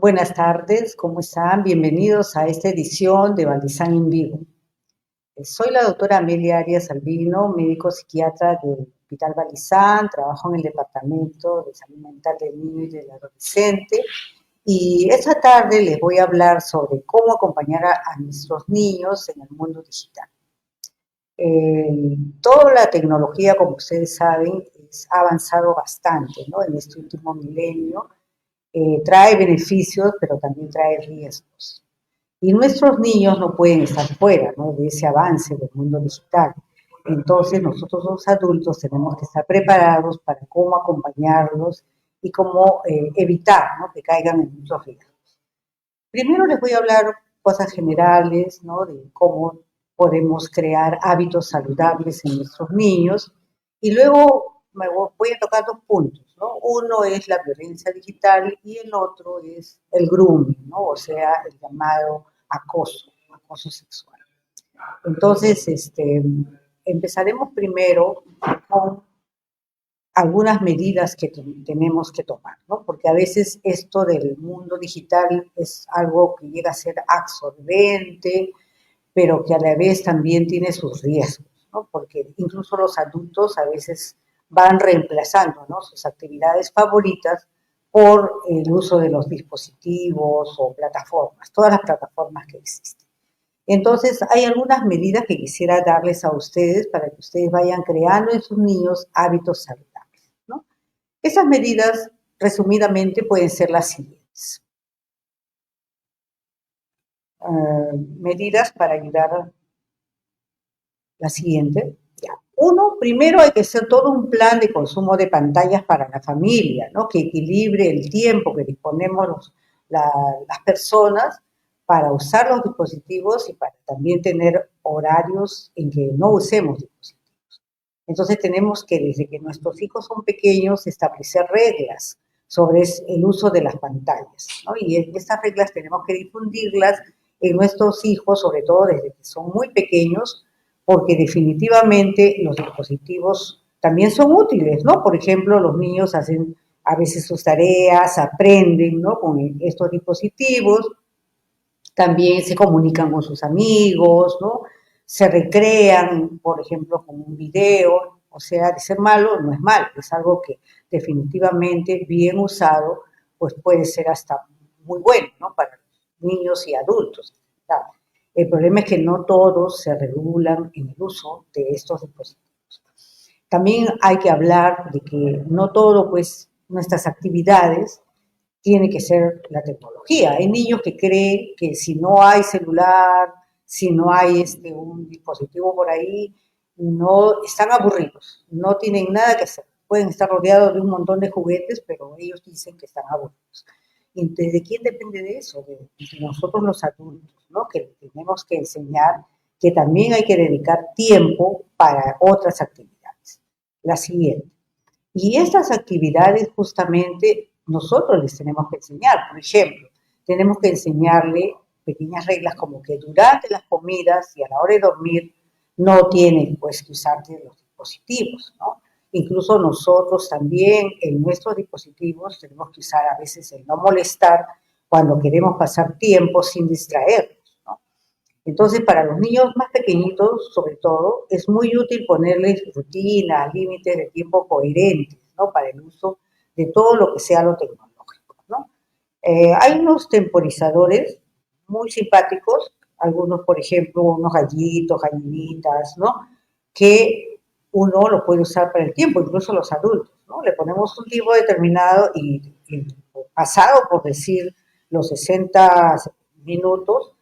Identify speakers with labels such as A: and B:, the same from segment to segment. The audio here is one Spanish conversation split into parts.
A: Buenas tardes, ¿cómo están? Bienvenidos a esta edición de Valdizán en Vivo. Soy la doctora Amelia Arias Albino, médico psiquiatra del Hospital Valdizán, trabajo en el Departamento de Salud Mental del Niño y del Adolescente y esta tarde les voy a hablar sobre cómo acompañar a nuestros niños en el mundo digital. Toda la tecnología, como ustedes saben, ha avanzado bastante, ¿no? En este último milenio. Trae beneficios, pero también trae riesgos. Y nuestros niños no pueden estar fuera, ¿no?, de ese avance del mundo digital. Entonces nosotros los adultos tenemos que estar preparados para cómo acompañarlos y cómo evitar, ¿no?, que caigan en muchos riesgos. Primero les voy a hablar cosas generales, ¿no?, de cómo podemos crear hábitos saludables en nuestros niños y luego me voy a tocar dos puntos, ¿no? Uno es la violencia digital y el otro es el grooming, ¿no? O sea, el llamado acoso sexual. Entonces, empezaremos primero con algunas medidas que tenemos que tomar, ¿no? Porque a veces esto del mundo digital es algo que llega a ser absorbente, pero que a la vez también tiene sus riesgos, ¿no? Porque incluso los adultos a veces van reemplazando, ¿no?, sus actividades favoritas por el uso de los dispositivos o plataformas, todas las plataformas que existen. Entonces, hay algunas medidas que quisiera darles a ustedes para que ustedes vayan creando en sus niños hábitos saludables, ¿no? Esas medidas, resumidamente, pueden ser las siguientes. Medidas para ayudar a la siguiente. Ya. Uno, primero hay que hacer todo un plan de consumo de pantallas para la familia, ¿no?, que equilibre el tiempo que disponemos las personas para usar los dispositivos y para también tener horarios en que no usemos dispositivos. Entonces tenemos que, desde que nuestros hijos son pequeños, establecer reglas sobre el uso de las pantallas, ¿no? Y estas reglas tenemos que difundirlas en nuestros hijos, sobre todo desde que son muy pequeños, porque definitivamente los dispositivos también son útiles, ¿no? Por ejemplo, los niños hacen a veces sus tareas, aprenden, ¿no?, con estos dispositivos, también se comunican con sus amigos, ¿no?, se recrean, por ejemplo, con un video. O sea, de ser malo no es malo, es algo que definitivamente bien usado pues puede ser hasta muy bueno, ¿no?, para niños y adultos. Claro. El problema es que no todos se regulan en el uso de estos dispositivos. También hay que hablar de que no todo, pues, nuestras actividades tiene que ser la tecnología. Hay niños que creen que si no hay celular, si no hay un dispositivo por ahí, no están aburridos, no tienen nada que hacer. Pueden estar rodeados de un montón de juguetes, pero ellos dicen que están aburridos. ¿Y de quién depende de eso? De nosotros los adultos, ¿no?, que tenemos que enseñar que también hay que dedicar tiempo para otras actividades. La siguiente. Y estas actividades justamente nosotros les tenemos que enseñar. Por ejemplo, tenemos que enseñarle pequeñas reglas como que durante las comidas y a la hora de dormir no tienen, pues, que usar los dispositivos, ¿no? Incluso nosotros también en nuestros dispositivos tenemos que usar a veces el no molestar cuando queremos pasar tiempo sin distraernos, ¿no? Entonces, para los niños más pequeñitos, sobre todo, es muy útil ponerles rutinas, límites de tiempo coherentes, ¿no?, para el uso de todo lo que sea lo tecnológico, ¿no? Hay unos temporizadores muy simpáticos, algunos, por ejemplo, unos gallitos, gallinitas, ¿no?, que uno lo puede usar para el tiempo, incluso los adultos, ¿no? Le ponemos un tiempo determinado y pasado, por decir, los 60 minutos,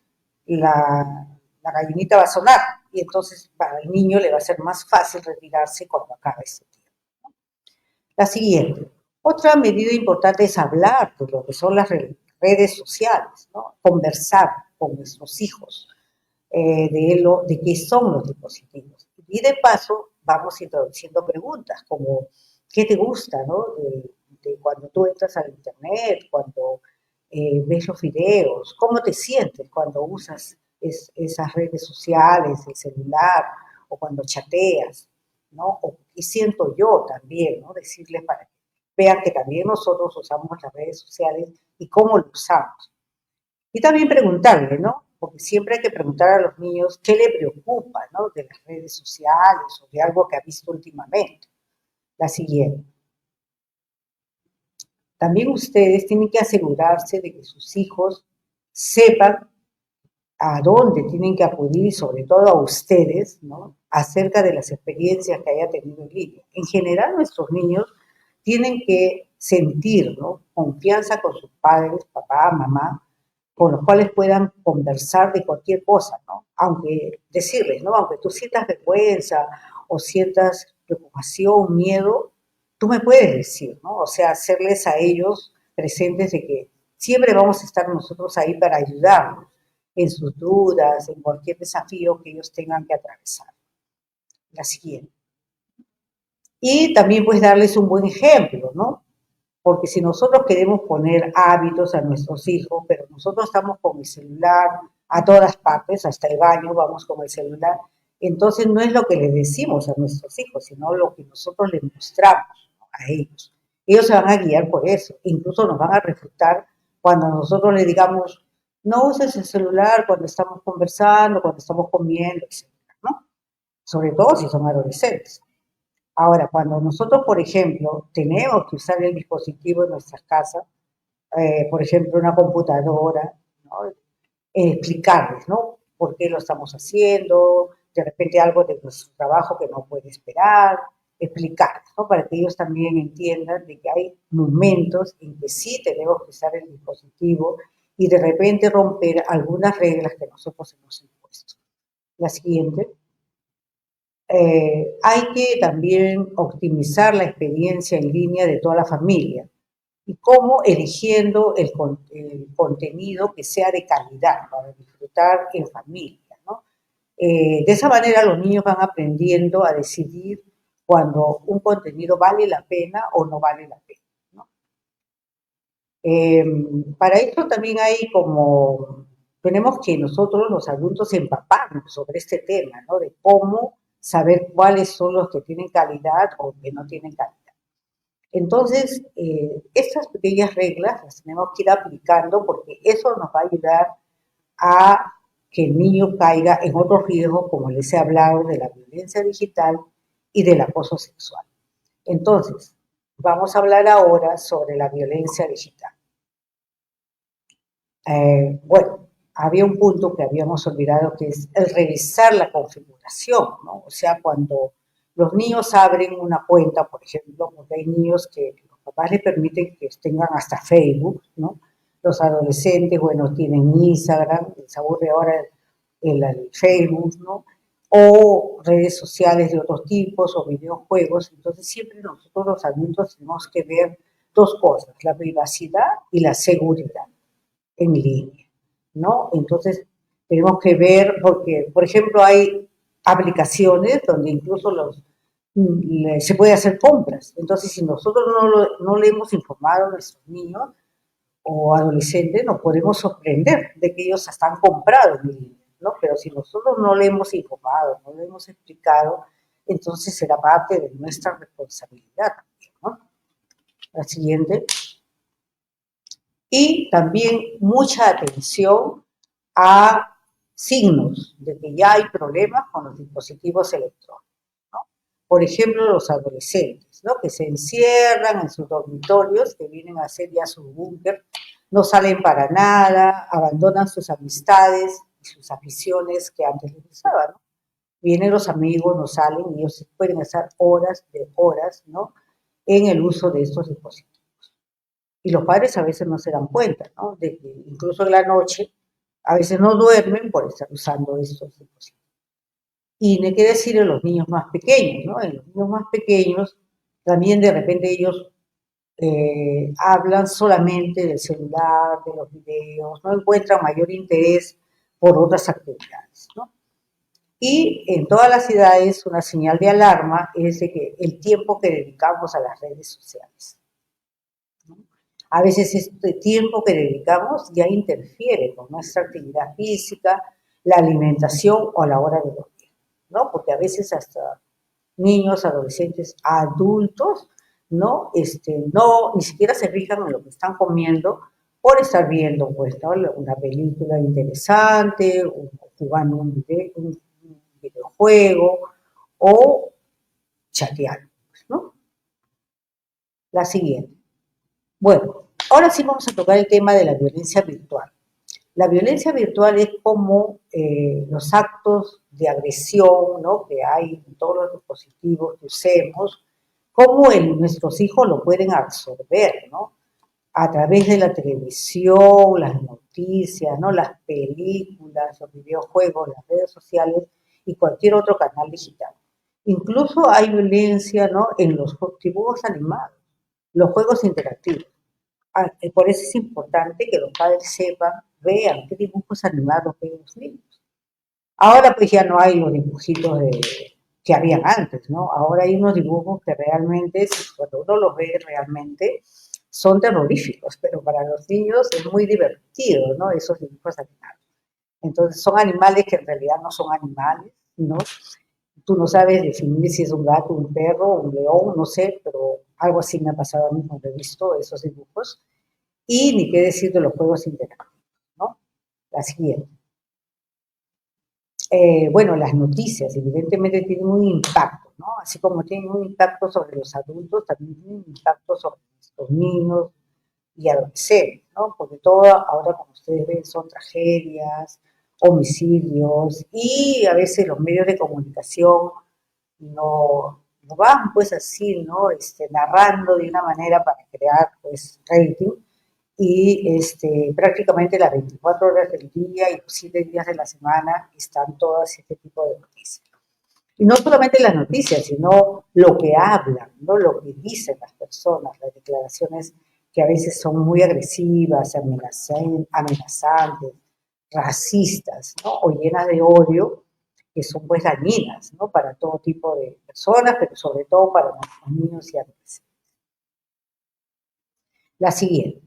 A: la gallinita va a sonar y entonces para el niño le va a ser más fácil retirarse cuando acabe ese tiempo. La siguiente. Otra medida importante es hablar de lo que son las redes sociales, ¿no? Conversar con nuestros hijos de qué son los dispositivos. Y de paso vamos introduciendo preguntas como ¿qué te gusta, ¿no?, de cuando tú entras al internet, cuando ves los videos, cómo te sientes cuando usas esas redes sociales, el celular, o cuando chateas, ¿no? O qué siento yo también, ¿no? Decirles para vean que también nosotros usamos las redes sociales y cómo lo usamos. Y también preguntarle, ¿no? Porque siempre hay que preguntar a los niños qué le preocupa, ¿no? De las redes sociales o de algo que ha visto últimamente. La siguiente. También ustedes tienen que asegurarse de que sus hijos sepan a dónde tienen que acudir y sobre todo a ustedes, ¿no? Acerca de las experiencias que haya tenido en línea. En general, nuestros niños tienen que sentir, ¿no? Confianza con sus padres, papá, mamá, con los cuales puedan conversar de cualquier cosa, ¿no? Aunque decirles, ¿no? Aunque tú sientas vergüenza o sientas preocupación, miedo, tú me puedes decir, ¿no? O sea, hacerles a ellos presentes de que siempre vamos a estar nosotros ahí para ayudarlos en sus dudas, en cualquier desafío que ellos tengan que atravesar. La siguiente. Y también pues darles un buen ejemplo, ¿no? Porque si nosotros queremos poner hábitos a nuestros hijos, pero nosotros estamos con el celular a todas partes, hasta el baño vamos con el celular, entonces no es lo que les decimos a nuestros hijos, sino lo que nosotros les mostramos, ¿no? A ellos. Ellos se van a guiar por eso, incluso nos van a refutar cuando nosotros les digamos, no uses el celular cuando estamos conversando, cuando estamos comiendo, etcétera, ¿no? Sobre todo si son adolescentes. Ahora, cuando nosotros, por ejemplo, tenemos que usar el dispositivo en nuestras casas, por ejemplo, una computadora, ¿no? Explicarles, ¿no? ¿Por qué lo estamos haciendo? De repente algo de nuestro trabajo que no puede esperar, explicarles, ¿no? Para que ellos también entiendan de que hay momentos en que sí tenemos que usar el dispositivo y de repente romper algunas reglas que nosotros hemos impuesto. La siguiente. Hay que también optimizar la experiencia en línea de toda la familia y cómo eligiendo el contenido que sea de calidad para disfrutar en familia, ¿no? De esa manera los niños van aprendiendo a decidir cuando un contenido vale la pena o no vale la pena, ¿no? Para esto también hay como, tenemos que nosotros los adultos empaparnos sobre este tema, ¿no? De cómo saber cuáles son los que tienen calidad o que no tienen calidad. Entonces, estas pequeñas reglas las tenemos que ir aplicando porque eso nos va a ayudar a que el niño caiga en otros riesgos, como les he hablado, de la violencia digital y del acoso sexual. Entonces, vamos a hablar ahora sobre la violencia digital. Bueno, había un punto que habíamos olvidado que es el revisar la configuración, ¿no? O sea, cuando los niños abren una cuenta, por ejemplo, porque hay niños que los papás les permiten que tengan hasta Facebook, ¿no? Los adolescentes, bueno, tienen Instagram, les aburre ahora el Facebook, ¿no? O redes sociales de otros tipos o videojuegos. Entonces, siempre nosotros los adultos tenemos que ver dos cosas, la privacidad y la seguridad en línea, ¿no? Entonces, tenemos que ver, porque, por ejemplo, hay aplicaciones donde incluso se puede hacer compras. Entonces, si nosotros no le hemos informado a nuestros niños o adolescentes, nos podemos sorprender de que ellos están comprados en línea, ¿no? Pero si nosotros no le hemos informado, no le hemos explicado, entonces será parte de nuestra responsabilidad, ¿no? La siguiente. Y también mucha atención a signos de que ya hay problemas con los dispositivos electrónicos, ¿no? Por ejemplo, los adolescentes, ¿no? Que se encierran en sus dormitorios, que vienen a ser ya su búnker, no salen para nada, abandonan sus amistades y sus aficiones que antes les gustaban, ¿no? Vienen los amigos, no salen y ellos pueden estar horas de horas, ¿no? En el uso de estos dispositivos. Y los padres a veces no se dan cuenta, ¿no? De que incluso en la noche a veces no duermen por estar usando estos dispositivos. Y no quiere decir en los niños más pequeños, ¿no? En los niños más pequeños también de repente ellos hablan solamente del celular, de los videos, no encuentran mayor interés por otras actividades, ¿no? Y en todas las edades una señal de alarma es de que el tiempo que dedicamos a las redes sociales. A veces este tiempo que dedicamos ya interfiere con nuestra actividad física, la alimentación o la hora de dormir, ¿no? Porque a veces hasta niños, adolescentes, adultos ¿no? No, ni siquiera se fijan en lo que están comiendo por estar viendo, pues, ¿no? Una película interesante, o jugando un videojuego, o chateando, pues, ¿no? La siguiente. Bueno, ahora sí vamos a tocar el tema de la violencia virtual. La violencia virtual es como los actos de agresión, ¿no?, que hay en todos los dispositivos que usemos, cómo nuestros hijos lo pueden absorber, ¿no? A través de la televisión, las noticias, ¿no?, las películas, los videojuegos, las redes sociales y cualquier otro canal digital. Incluso hay violencia, ¿no?, en los dibujos animados, los juegos interactivos. Por eso es importante que los padres sepan, vean qué dibujos animados ven los niños. Ahora pues ya no hay los dibujitos que habían antes, ¿no? Ahora hay unos dibujos que realmente, cuando uno los ve realmente, son terroríficos, pero para los niños es muy divertido, ¿no? Esos dibujos animados. Entonces son animales que en realidad no son animales, ¿no? Tú no sabes definir si es un gato, un perro, un león, no sé, pero algo así me ha pasado a mí cuando he visto esos dibujos. Y ni qué decir de los juegos interactivos, ¿no? La siguiente. Bueno, las noticias evidentemente tienen un impacto, ¿no? Así como tienen un impacto sobre los adultos, también tienen un impacto sobre los niños y adolescentes, ¿no? Porque todo ahora, como ustedes ven, son tragedias, homicidios y a veces los medios de comunicación no van pues así, ¿no? Narrando de una manera para crear pues rating y prácticamente las 24 horas del día y los 7 días de la semana están todas este tipo de noticias. Y no solamente las noticias, sino lo que hablan, ¿no?, lo que dicen las personas, las declaraciones que a veces son muy agresivas, amenazantes, racistas, ¿no?, o llenas de odio, que son pues dañinas, ¿no?, para todo tipo de personas, pero sobre todo para nuestros niños y adolescentes. La siguiente.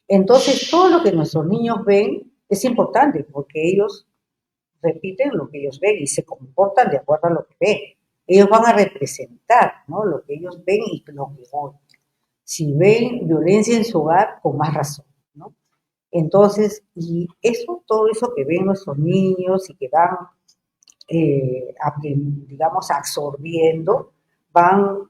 A: Entonces, todo lo que nuestros niños ven es importante porque ellos repiten lo que ellos ven y se comportan de acuerdo a lo que ven. Ellos van a representar, ¿no?, lo que ellos ven y lo que oyen. Si ven violencia en su hogar, con más razón, ¿no? Entonces, y eso, todo eso que ven nuestros niños y que van, digamos, absorbiendo,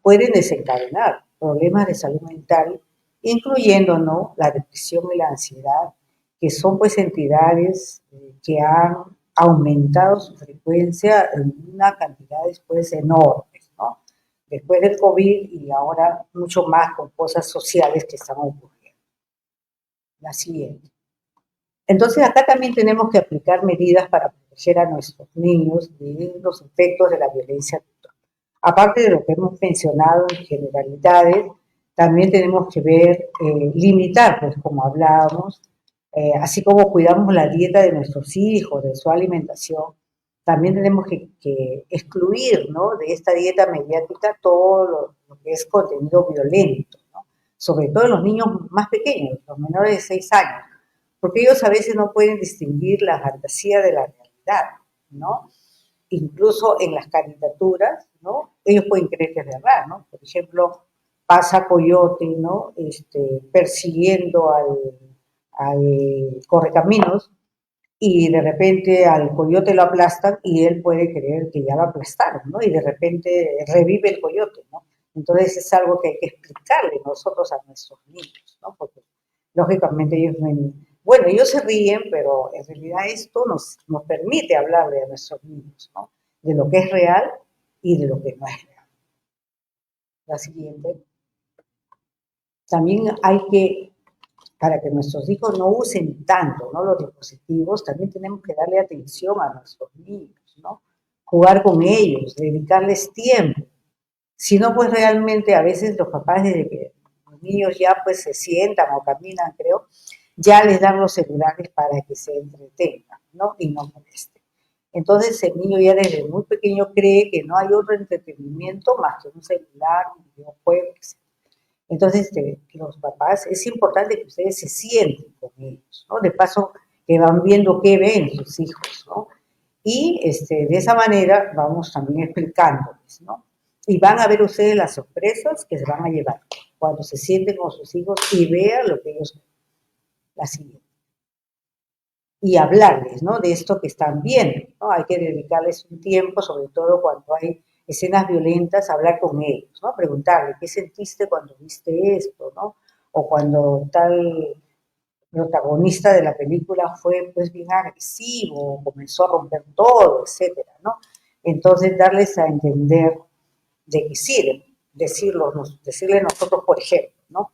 A: pueden desencadenar problemas de salud mental, incluyendo, ¿no?, la depresión y la ansiedad, que son pues entidades que han aumentado su frecuencia en una cantidad después enormes, ¿no? Después del COVID y ahora mucho más con cosas sociales que están ocurriendo. La siguiente. Entonces acá también tenemos que aplicar medidas para proteger a nuestros niños de los efectos de la violencia virtual. Aparte de lo que hemos mencionado en generalidades, también tenemos que ver, limitar, pues como hablábamos, así como cuidamos la dieta de nuestros hijos, de su alimentación, también tenemos que excluir, ¿no?, de esta dieta mediática todo lo que es contenido violento, ¿no?, sobre todo en los niños más pequeños, los menores de 6 años, porque ellos a veces no pueden distinguir la fantasía de la realidad, ¿no? Incluso en las caricaturas, ¿no?, ellos pueden creer que es verdad, ¿no? Por ejemplo, pasa Coyote, ¿no?, persiguiendo al correcaminos y de repente al coyote lo aplastan y él puede creer que ya lo aplastaron, ¿no? Y de repente revive el coyote, ¿no? Entonces es algo que hay que explicarle nosotros a nuestros niños, ¿no? Porque lógicamente ellos bueno, ellos se ríen, pero en realidad esto nos permite hablarle a nuestros niños, ¿no?, de lo que es real y de lo que no es real. La siguiente. También hay que, para que nuestros hijos no usen tanto, ¿no?, los dispositivos, también tenemos que darle atención a nuestros niños, ¿no? Jugar con ellos, dedicarles tiempo. Si no, pues realmente a veces los papás, desde que los niños ya pues se sientan o caminan, creo, ya les dan los celulares para que se entretengan, ¿no?, y no molesten. Entonces el niño ya desde muy pequeño cree que no hay otro entretenimiento más que un celular, un videojuego, etc. Entonces, los papás, es importante que ustedes se sienten con ellos, ¿no? De paso, que van viendo qué ven sus hijos, ¿no? Y de esa manera vamos también explicándoles, ¿no? Y van a ver ustedes las sorpresas que se van a llevar cuando se sienten con sus hijos y vean lo que ellos ven. La siguiente. Y hablarles, ¿no? De esto que están viendo, ¿no? Hay que dedicarles un tiempo, sobre todo cuando hay escenas violentas, hablar con ellos, ¿no? Preguntarle, ¿qué sentiste cuando viste esto, ¿no? O cuando tal protagonista de la película fue pues bien agresivo, comenzó a romper todo, etcétera, ¿no? Entonces darles a entender de que sí, decirle nosotros, por ejemplo, ¿no?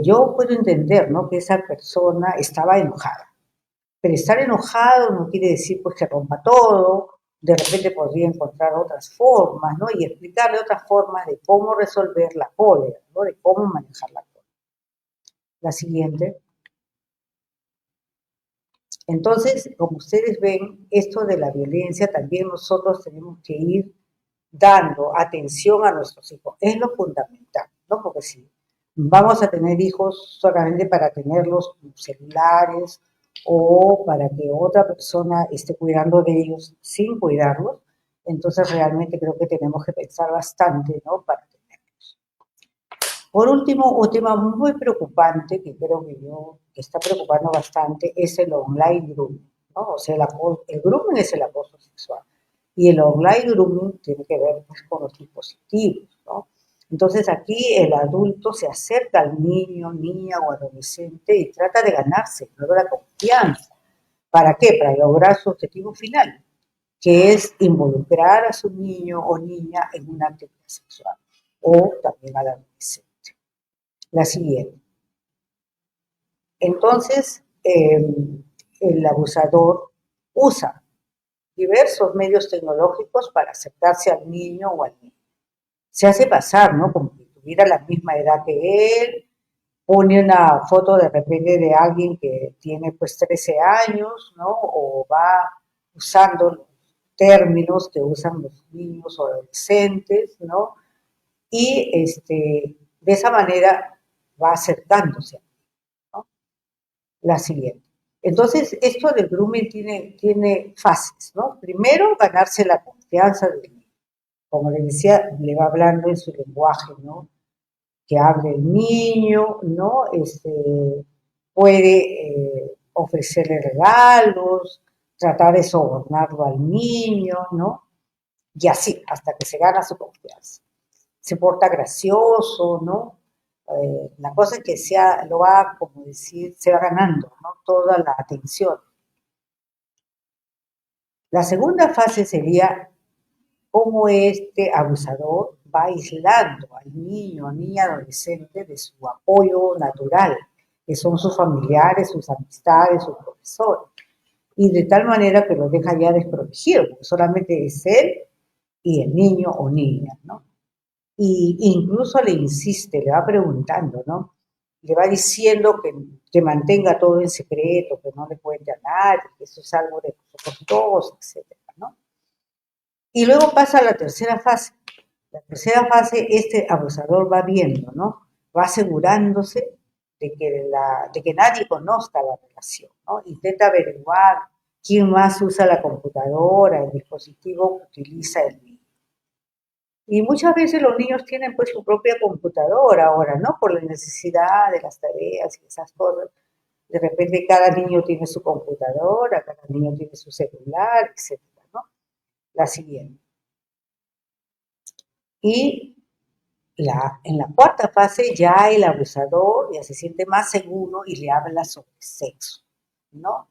A: Yo puedo entender, ¿no? Que esa persona estaba enojada, pero estar enojado no quiere decir pues que rompa todo, de repente podría encontrar otras formas, ¿no? Y explicarle otras formas de cómo resolver la cólera, ¿no? De cómo manejar la cólera. La siguiente. Entonces, como ustedes ven, esto de la violencia también nosotros tenemos que ir dando atención a nuestros hijos. Es lo fundamental, ¿no? Porque si vamos a tener hijos solamente para tenerlos celulares o para que otra persona esté cuidando de ellos sin cuidarlos, entonces realmente creo que tenemos que pensar bastante, ¿no? Para tenerlos. Por último, un tema muy preocupante que creo que está preocupando bastante es el online grooming, ¿no? O sea, el grooming es el acoso sexual y el online grooming tiene que ver pues, con los dispositivos, ¿no? Entonces aquí el adulto se acerca al niño, niña o adolescente y trata de ganarse, luego la confianza. ¿Para qué? Para lograr su objetivo final, que es involucrar a su niño o niña en una actividad sexual o también al adolescente. La siguiente. Entonces, el abusador usa diversos medios tecnológicos para acercarse al niño o al niño. Se hace pasar, ¿no? Como que tuviera la misma edad que él, pone una foto de repente de alguien que tiene pues 13 años, ¿no? O va usando los términos que usan los niños o adolescentes, ¿no? Y de esa manera va acercándose, ¿no? La siguiente. Entonces, esto del grooming tiene fases, ¿no? Primero, ganarse la confianza del niño. Como les decía, le va hablando en su lenguaje, ¿no? Que hable el niño, ¿no? Puede ofrecerle regalos, tratar de sobornarlo al niño, ¿no? Y así, hasta que se gana su confianza. Se porta gracioso, ¿no? La cosa es que lo va, como decir, se va ganando, ¿no? Toda la atención. La segunda fase sería cómo este abusador va aislando al niño o niña adolescente de su apoyo natural, que son sus familiares, sus amistades, sus profesores, y de tal manera que lo deja ya desprotegido, porque solamente es él y el niño o niña, ¿no? Y incluso le insiste, le va preguntando, ¿no? Le va diciendo que mantenga todo en secreto, que no le cuente a nadie, que eso es algo de nosotros dos, etcétera, ¿no? Y luego pasa a la tercera fase. La tercera fase, este abusador va viendo, ¿no? Va asegurándose de que nadie conozca la relación, ¿no? Intenta averiguar quién más usa la computadora, el dispositivo que utiliza el niño. Y muchas veces los niños tienen pues su propia computadora ahora, ¿no? Por la necesidad de las tareas y esas cosas. De repente cada niño tiene su computadora, cada niño tiene su celular, etcétera, ¿no? La siguiente. Y en la cuarta fase ya el abusador ya se siente más seguro y le habla sobre sexo, ¿no?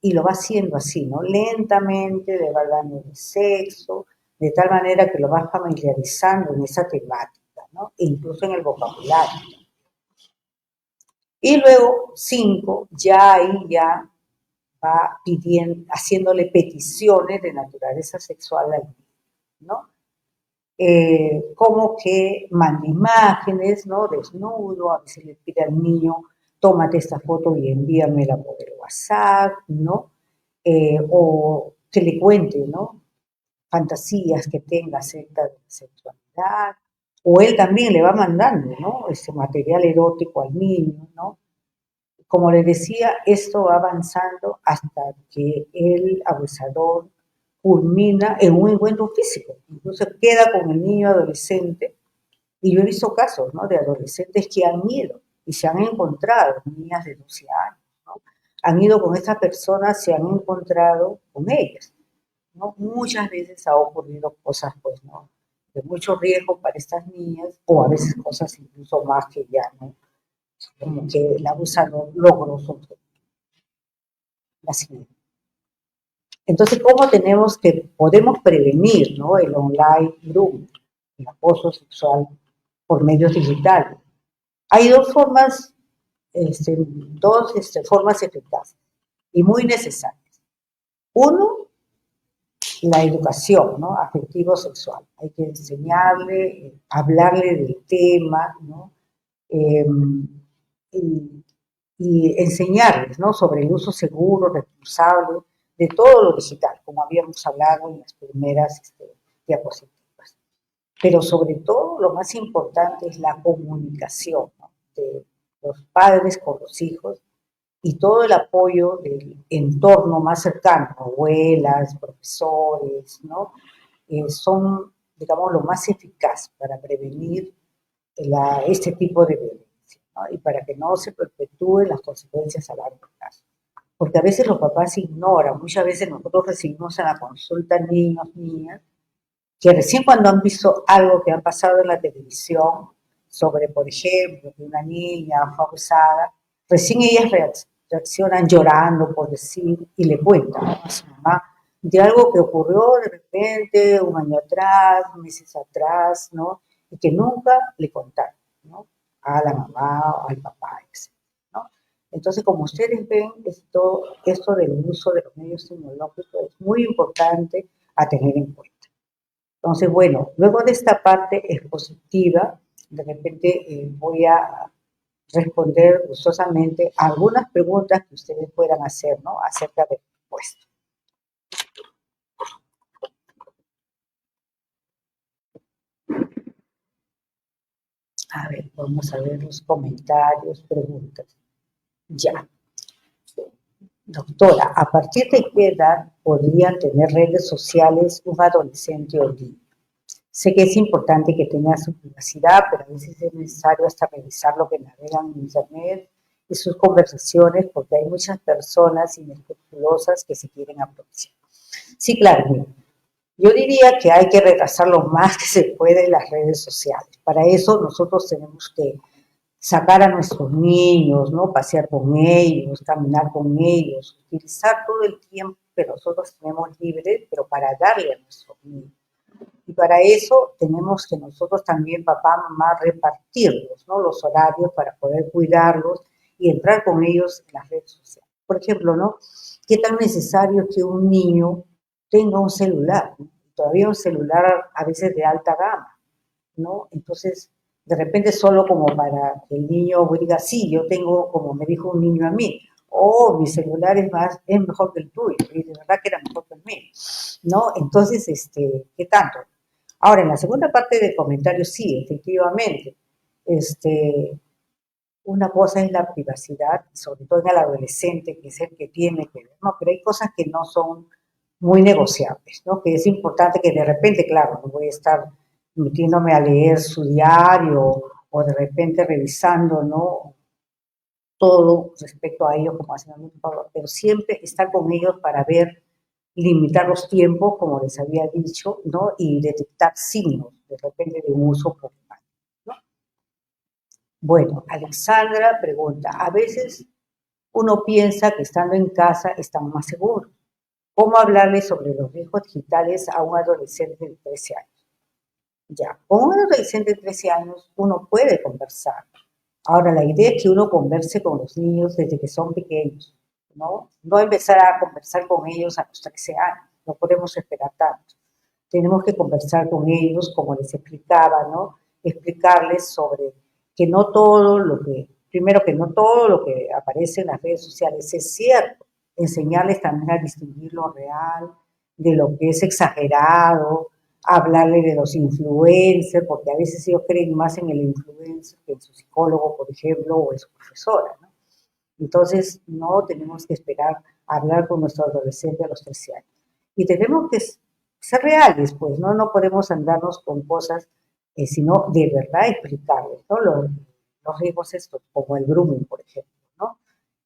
A: Y lo va haciendo así, ¿no? Lentamente le va hablando de sexo, de tal manera que lo va familiarizando en esa temática, ¿no? E incluso en el vocabulario. Y luego, 5, ya ahí ya va pidiendo, haciéndole peticiones de naturaleza sexual al niño, ¿no? Como que manda imágenes, ¿no? Desnudo, a veces le pide al niño, tómate esta foto y envíamela por el WhatsApp, ¿no? O que le cuente, ¿no? Fantasías que tenga acerca de la sexualidad, o él también le va mandando, ¿no? Ese material erótico al niño, ¿no? Como les decía, esto va avanzando hasta que el abusador culmina en un encuentro físico. Incluso queda con el niño adolescente. Y yo he visto casos, ¿no?, de adolescentes que han ido y se han encontrado, niñas de 12 años, ¿no? Han ido con estas personas, se han encontrado con ellas, ¿no? Muchas veces ha ocurrido cosas, pues, ¿no?, de mucho riesgo para estas niñas, o a veces cosas incluso más que ya, ¿no?, como que el abuso logró sobre la siguiente. Entonces, ¿cómo podemos prevenir, ¿no?, el online grooming, el acoso sexual por medios digitales? Hay dos formas eficaces y muy necesarias. Uno, la educación, ¿no?, afectivo-sexual. Hay que enseñarle, hablarle del tema, ¿no?, eh, y, y enseñarles, ¿no?, sobre el uso seguro, responsable de todo lo digital, como habíamos hablado en las primeras diapositivas. Pero sobre todo, lo más importante es la comunicación, ¿no?, de los padres con los hijos y todo el apoyo del entorno más cercano, abuelas, profesores, ¿no? Son, digamos, lo más eficaz para prevenir este tipo de violencia, ¿no?, y para que no se perpetúen las consecuencias a largo plazo. Porque a veces los papás ignoran, muchas veces nosotros recibimos en la consulta niños, niñas, que recién cuando han visto algo que ha pasado en la televisión, sobre, por ejemplo, que una niña fue abusada, recién ellas reaccionan llorando, por decir, y le cuentan, ¿no?, a su mamá de algo que ocurrió de repente un año atrás, meses atrás, ¿no?, y que nunca le contaron, ¿no?, a la mamá o al papá, etc., ¿no? Entonces, como ustedes ven, esto del uso de los medios tecnológicos es muy importante a tener en cuenta. Entonces, bueno, luego de esta parte expositiva, de repente voy a responder gustosamente a algunas preguntas que ustedes puedan hacer, ¿no?, acerca del puesto. A ver, vamos a ver los comentarios, preguntas. Ya. Doctora, ¿a partir de qué edad podrían tener redes sociales un adolescente o niño? Sé que es importante que tenga su privacidad, pero a veces es necesario hasta revisar lo que navegan en Internet y sus conversaciones, porque hay muchas personas inescrupulosas que se quieren aprovechar. Sí, claro, mira, yo diría que hay que retrasar lo más que se puede en las redes sociales. Para eso nosotros tenemos que sacar a nuestros niños, ¿no?, pasear con ellos, caminar con ellos, utilizar todo el tiempo que nosotros tenemos libre, pero para darle a nuestros niños. Y para eso tenemos que nosotros también, papá, mamá, repartirlos, ¿no?, los horarios para poder cuidarlos y entrar con ellos en las redes sociales. Por ejemplo, ¿no?, ¿qué tan necesario es que un niño tenga un celular? Todavía un celular a veces de alta gama, ¿no? Entonces, de repente solo como para que el niño diga, sí, yo tengo, como me dijo un niño a mí, oh, mi celular es mejor que el tuyo, y de verdad que era mejor que el mío, ¿no? Entonces, ¿qué tanto? Ahora, en la segunda parte del comentario, sí, efectivamente, este, una cosa es la privacidad, sobre todo en el adolescente, que es el que tiene que ver, ¿no? Pero hay cosas que no son muy negociables, ¿no? Que es importante que de repente, claro, no voy a estar metiéndome a leer su diario o de repente revisando, ¿no?, todo respecto a ellos, como hacen a mí, pero siempre estar con ellos para ver, limitar los tiempos, como les había dicho, ¿no?, y detectar signos de repente de un uso problemático, ¿no? Bueno, Alexandra pregunta, a veces uno piensa que estando en casa estamos más seguros. ¿Cómo hablarle sobre los riesgos digitales a un adolescente de 13 años? Ya, con un adolescente de 13 años uno puede conversar. Ahora, la idea es que uno converse con los niños desde que son pequeños, ¿no? No empezar a conversar con ellos a los 13 años, no podemos esperar tanto. Tenemos que conversar con ellos, como les explicaba, ¿no? Explicarles sobre que no todo lo que, primero que no todo lo que aparece en las redes sociales es cierto. Enseñarles también a distinguir lo real de lo que es exagerado, hablarle de los influencers, porque a veces ellos creen más en el influencer que en su psicólogo, por ejemplo, o en su profesora, ¿no? Entonces, no tenemos que esperar a hablar con nuestro adolescente a los 13 años. Y tenemos que ser reales, pues, ¿no? No podemos andarnos con cosas, sino de verdad explicarles, ¿no? Los riesgos estos, como el grooming, por ejemplo, ¿no?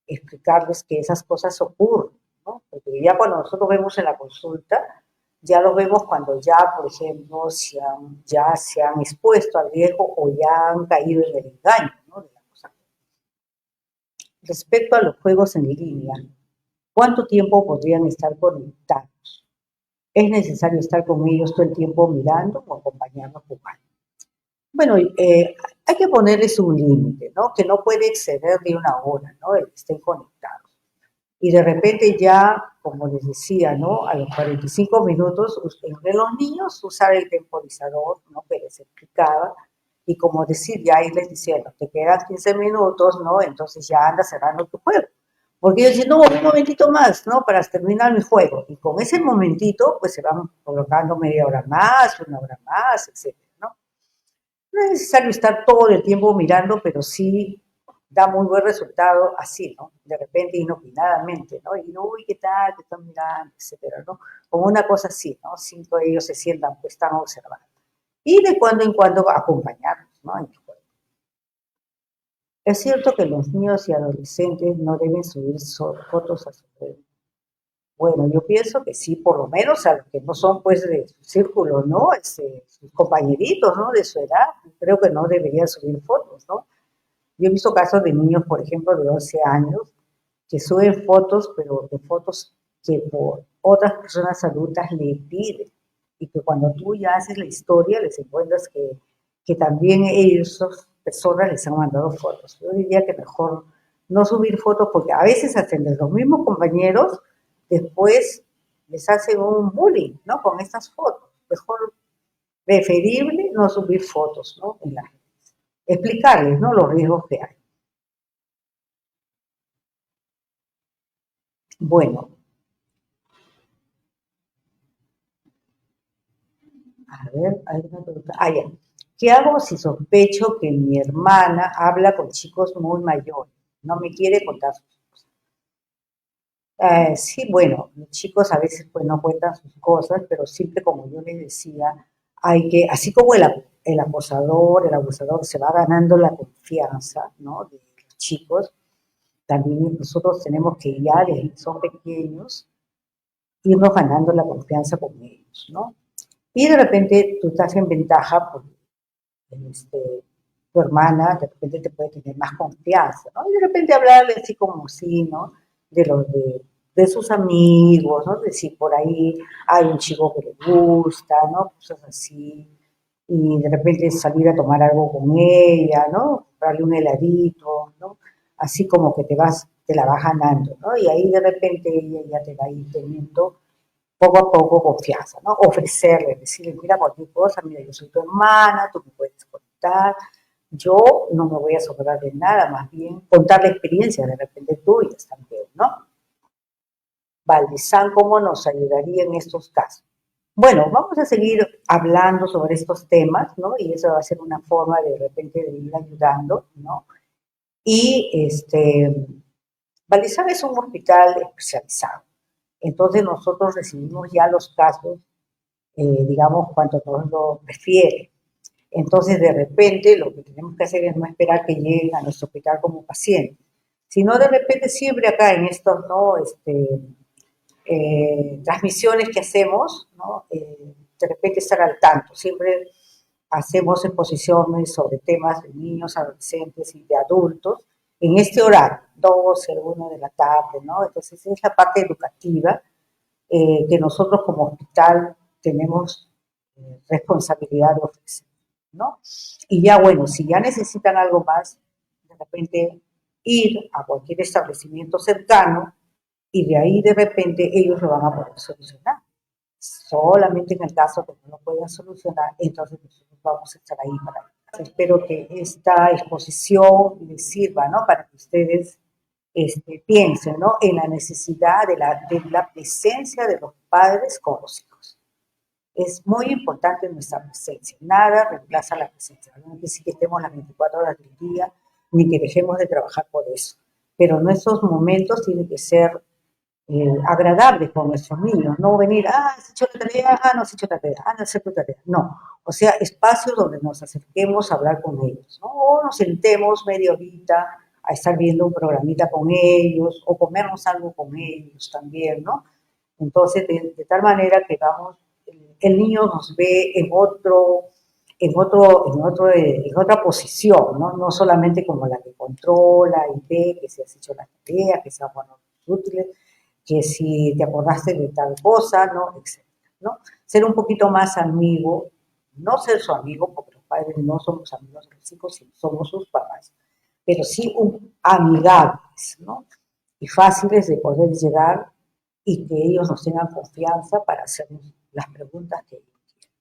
A: Explicarles que esas cosas ocurren, ¿no? Porque ya cuando nosotros vemos en la consulta, ya lo vemos cuando ya, por ejemplo, ya se han expuesto al riesgo o ya han caído en el engaño, ¿no? De la cosa. Respecto a los juegos en línea, ¿cuánto tiempo podrían estar conectados? ¿Es necesario estar con ellos todo el tiempo mirando o acompañarlos jugando? Bueno, hay que ponerles un límite, ¿no? Que no puede exceder de una hora, ¿no? El que estén conectados. Y de repente ya, como les decía, ¿no? A los 45 minutos, entre los niños, usar el temporizador, ¿no? Que les explicaba. Y como decir, ya ahí les decía, no, te quedan 15 minutos, ¿no? Entonces ya anda cerrando tu juego. Porque ellos dicen, no, un momentito más, ¿no? Para terminar mi juego. Y con ese momentito, pues se van colocando media hora más, una hora más, etcétera, ¿no? No es necesario estar todo el tiempo mirando, pero sí da muy buen resultado así, ¿no? De repente, inopinadamente, ¿no? Y, uy, ¿qué tal? ¿Qué están mirando? Etcétera, ¿no? Como una cosa así, ¿no? Sin que ellos se sientan, pues, están observando. Y de cuando en cuando acompañarlos, ¿no? En tu juego. Es cierto que los niños y adolescentes no deben subir fotos a su red. Bueno, yo pienso que sí, por lo menos a los que no son pues de su círculo, ¿no? Sus compañeritos, ¿no? De su edad, creo que no deberían subir fotos, ¿no? Yo he visto casos de niños, por ejemplo, de 11 años, que suben fotos, pero de fotos que por otras personas adultas le piden. Y que cuando tú ya haces la historia, les encuentras que también ellos, esas personas, les han mandado fotos. Yo diría que mejor no subir fotos, porque a veces hasta entre los mismos compañeros, después les hacen un bullying, ¿no? Con estas fotos. Mejor, preferible no subir fotos, ¿no? Explicarles, ¿no? Los riesgos que hay. Bueno, a ver, hay una pregunta. Ah, ya. ¿Qué hago si sospecho que mi hermana habla con chicos muy mayores? No me quiere contar sus cosas. Sí, bueno, los chicos a veces pues no cuentan sus cosas, pero siempre como yo les decía, hay que, así como el abusador se va ganando la confianza, ¿no? De los chicos, también nosotros tenemos que ya desde que son pequeños irnos ganando la confianza con ellos, ¿no? Y de repente tú estás en ventaja porque tu hermana de repente te puede tener más confianza, ¿no? Y de repente hablarle así como sí, ¿no? De los de sus amigos, ¿no? De si por ahí hay un chico que le gusta, ¿no? Cosas así. Y de repente salir a tomar algo con ella, ¿no? Comprarle un heladito, ¿no? Así como que te la vas ganando, ¿no? Y ahí de repente ella ya te va a ir teniendo poco a poco confianza, ¿no? Ofrecerle, decirle, mira, cualquier cosa, mira, yo soy tu hermana, tú me puedes contar, yo no me voy a sobrar de nada, más bien contar la experiencia de repente tuyas también, ¿no? Valdizán, ¿cómo nos ayudaría en estos casos? Bueno, vamos a seguir hablando sobre estos temas, ¿no? Y eso va a ser una forma de repente de ir ayudando, ¿no? Y Valdizán es un hospital especializado. Entonces nosotros recibimos ya los casos digamos, cuando nos lo refiere. Entonces, de repente, lo que tenemos que hacer es no esperar que lleguen a nuestro hospital como pacientes, sino de repente siempre acá en estos, ¿no? Transmisiones que hacemos, ¿no? De repente estar al tanto. Siempre hacemos exposiciones sobre temas de niños, adolescentes y de adultos en este horario, 12, 1 de la tarde, ¿no? Entonces, es la parte educativa que nosotros como hospital tenemos responsabilidad de ofrecer, ¿no? Y ya, bueno, si ya necesitan algo más, de repente ir a cualquier establecimiento cercano y de ahí de repente ellos lo van a poder solucionar. Solamente en el caso que no lo puedan solucionar, entonces nosotros vamos a estar ahí para ellos. Espero que esta exposición les sirva, ¿no? Para que ustedes piensen, ¿no? En la necesidad de la presencia de los padres con los hijos. Es muy importante nuestra presencia. Nada reemplaza la presencia. No quiere decir que estemos las 24 horas del día, ni que dejemos de trabajar por eso. Pero nuestros momentos tienen que ser agradables con nuestros niños, no venir, has hecho la tarea, no has hecho la tarea, no has hecho la tarea, no, o sea, espacios donde nos acerquemos a hablar con ellos, ¿no? O nos sentemos media horita a estar viendo un programita con ellos, o comernos algo con ellos también, ¿no? Entonces, de tal manera que vamos, el niño nos ve en otra posición, ¿no? No solamente como la que controla y ve que si has hecho las tareas, que sean buenos útiles, que si te acordaste de tal cosa, ¿no? Etcétera, ¿no? Ser un poquito más amigo, no ser su amigo, porque los padres no somos amigos de los hijos, sino somos sus papás, pero sí amigables, ¿no? Y fáciles de poder llegar y que ellos nos tengan confianza para hacernos las preguntas que ellos quieran.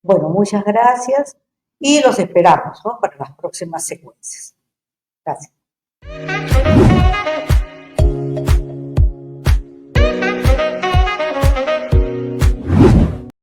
A: Bueno, muchas gracias y los esperamos, ¿no? Para las próximas secuencias. Gracias.